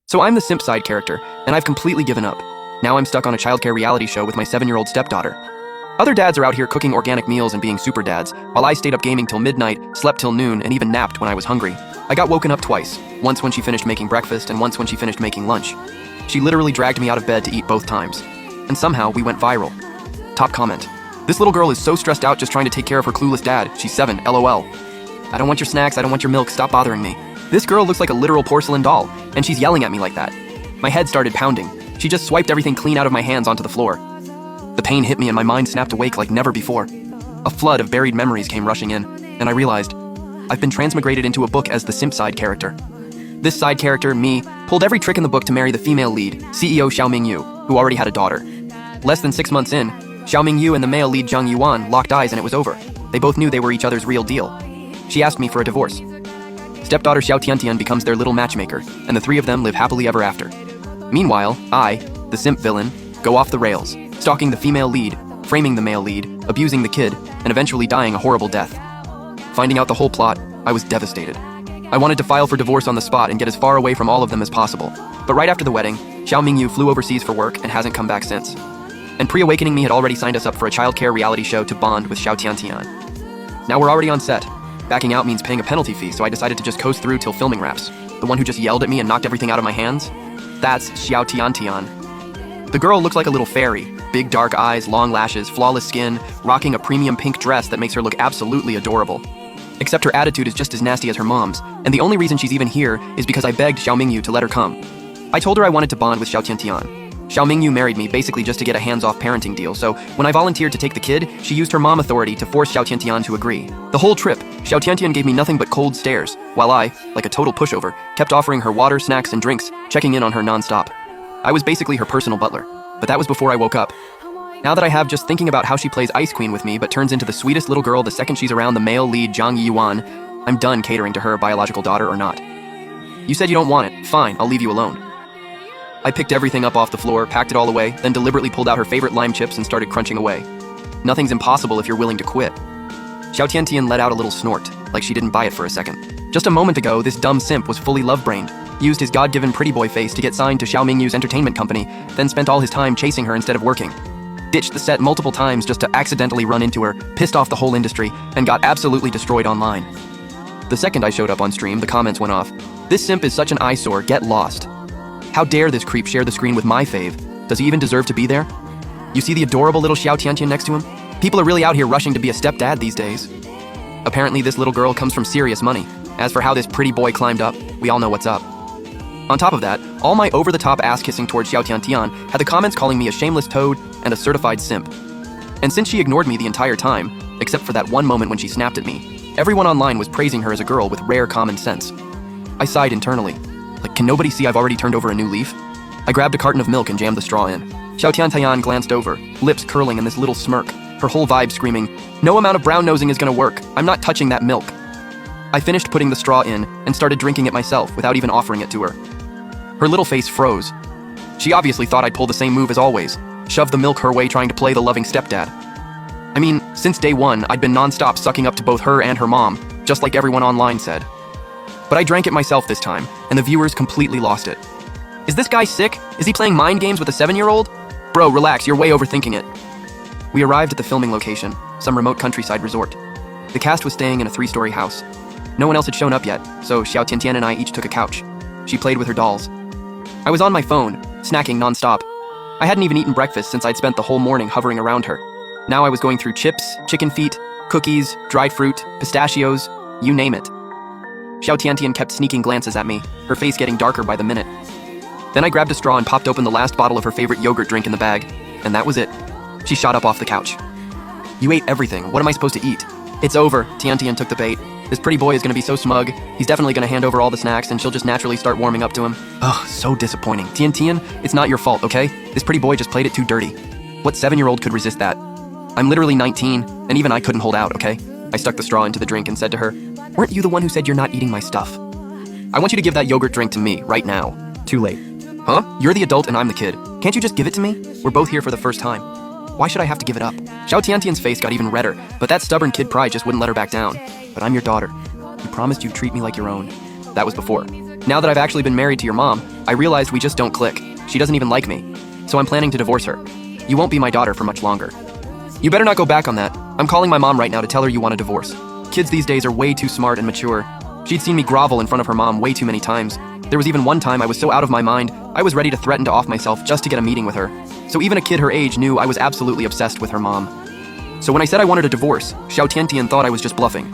So I'm the simp side character, and I've completely given up. Now I'm stuck on a childcare reality show with my 7-year-old stepdaughter. Other dads are out here cooking organic meals and being super dads, while I stayed up gaming till midnight, slept till noon, and even napped when I was hungry. I got woken up twice, once when she finished making breakfast and once when she finished making lunch. She literally dragged me out of bed to eat both times. And somehow we went viral. Top comment. This little girl is so stressed out just trying to take care of her clueless dad. She's 7, LOL. I don't want your snacks, I don't want your milk, stop bothering me. This girl looks like a literal porcelain doll, and she's yelling at me like that. My head started pounding. She just swiped everything clean out of my hands onto the floor. The pain hit me and my mind snapped awake like never before. A flood of buried memories came rushing in, and I realized I've been transmigrated into a book as the simp side character. This side character, me, pulled every trick in the book to marry the female lead, CEO Xiao Mingyu, who already had a daughter. Less than 6 months in, Xiao Mingyu and the male lead Zhang Yuan locked eyes and it was over. They both knew they were each other's real deal. She asked me for a divorce. Stepdaughter Xiao Tiantian becomes their little matchmaker, and the three of them live happily ever after. Meanwhile, I, the simp villain, go off the rails, stalking the female lead, framing the male lead, abusing the kid, and eventually dying a horrible death. Finding out the whole plot, I was devastated. I wanted to file for divorce on the spot and get as far away from all of them as possible. But right after the wedding, Xiao Mingyu flew overseas for work and hasn't come back since. And Pre-Awakening Me had already signed us up for a childcare reality show to bond with Xiao Tiantian. Now we're already on set. Backing out means paying a penalty fee, so I decided to just coast through till filming wraps. The one who just yelled at me and knocked everything out of my hands? That's Xiao Tiantian. The girl looks like a little fairy. Big dark eyes, long lashes, flawless skin, rocking a premium pink dress that makes her look absolutely adorable. Except her attitude is just as nasty as her mom's, and the only reason she's even here is because I begged Xiao Mingyu to let her come. I told her I wanted to bond with Xiao Tiantian. Xiao Mingyu married me basically just to get a hands-off parenting deal, so when I volunteered to take the kid, she used her mom authority to force Xiao Tiantian to agree. The whole trip, Xiao Tiantian gave me nothing but cold stares, while I, like a total pushover, kept offering her water, snacks, and drinks, checking in on her non-stop. I was basically her personal butler, but that was before I woke up. Now that I have just thinking about how she plays Ice Queen with me but turns into the sweetest little girl the second she's around the male lead Zhang Yuan, I'm done catering to her biological daughter or not. You said you don't want it. Fine, I'll leave you alone. I picked everything up off the floor, packed it all away, then deliberately pulled out her favorite lime chips and started crunching away. Nothing's impossible if you're willing to quit. Xiao Tiantian let out a little snort, like she didn't buy it for a second. Just a moment ago, this dumb simp was fully love-brained, used his God-given pretty boy face to get signed to Xiao Mingyu's entertainment company, then spent all his time chasing her instead of working. Ditched the set multiple times just to accidentally run into her, pissed off the whole industry, and got absolutely destroyed online. The second I showed up on stream, the comments went off. This simp is such an eyesore, get lost. How dare this creep share the screen with my fave? Does he even deserve to be there? You see the adorable little Xiao Tiantian next to him? People are really out here rushing to be a stepdad these days. Apparently this little girl comes from serious money. As for how this pretty boy climbed up, we all know what's up. On top of that, all my over-the-top ass-kissing towards Xiao Tiantian had the comments calling me a shameless toad and a certified simp. And since she ignored me the entire time, except for that one moment when she snapped at me, everyone online was praising her as a girl with rare common sense. I sighed internally. Like, can nobody see I've already turned over a new leaf? I grabbed a carton of milk and jammed the straw in. Xiao Tiantian glanced over, lips curling in this little smirk, her whole vibe screaming, "No amount of brown nosing is gonna work. I'm not touching that milk." I finished putting the straw in and started drinking it myself without even offering it to her. Her little face froze. She obviously thought I'd pull the same move as always, shove the milk her way trying to play the loving stepdad. I mean, since day one, I'd been non-stop sucking up to both her and her mom, just like everyone online said. But I drank it myself this time, and the viewers completely lost it. Is this guy sick? Is he playing mind games with a 7-year-old? Bro, relax, you're way overthinking it. We arrived at the filming location, some remote countryside resort. The cast was staying in a 3-story house. No one else had shown up yet, so Xiao Tiantian and I each took a couch. She played with her dolls. I was on my phone, snacking non-stop. I hadn't even eaten breakfast since I'd spent the whole morning hovering around her. Now I was going through chips, chicken feet, cookies, dried fruit, pistachios, you name it. Xiao Tiantian kept sneaking glances at me, her face getting darker by the minute. Then I grabbed a straw and popped open the last bottle of her favorite yogurt drink in the bag, and that was it. She shot up off the couch. You ate everything, what am I supposed to eat? It's over, Tiantian took the bait. This pretty boy is gonna be so smug, he's definitely gonna hand over all the snacks and she'll just naturally start warming up to him. Ugh, so disappointing. Tiantian, it's not your fault, okay? This pretty boy just played it too dirty. What 7-year-old could resist that? I'm literally 19, and even I couldn't hold out, okay? I stuck the straw into the drink and said to her, "Weren't you the one who said you're not eating my stuff? I want you to give that yogurt drink to me, right now." Too late. Huh? You're the adult and I'm the kid. Can't you just give it to me? We're both here for the first time. Why should I have to give it up? Xiao Tiantian's face got even redder, but that stubborn kid pride just wouldn't let her back down. But I'm your daughter. You promised you'd treat me like your own. That was before. Now that I've actually been married to your mom, I realized we just don't click. She doesn't even like me. So I'm planning to divorce her. You won't be my daughter for much longer. You better not go back on that. I'm calling my mom right now to tell her you want a divorce. Kids these days are way too smart and mature. She'd seen me grovel in front of her mom way too many times. There was even one time I was so out of my mind, I was ready to threaten to off myself just to get a meeting with her. So even a kid her age knew I was absolutely obsessed with her mom. So when I said I wanted a divorce, Xiao Tiantian thought I was just bluffing.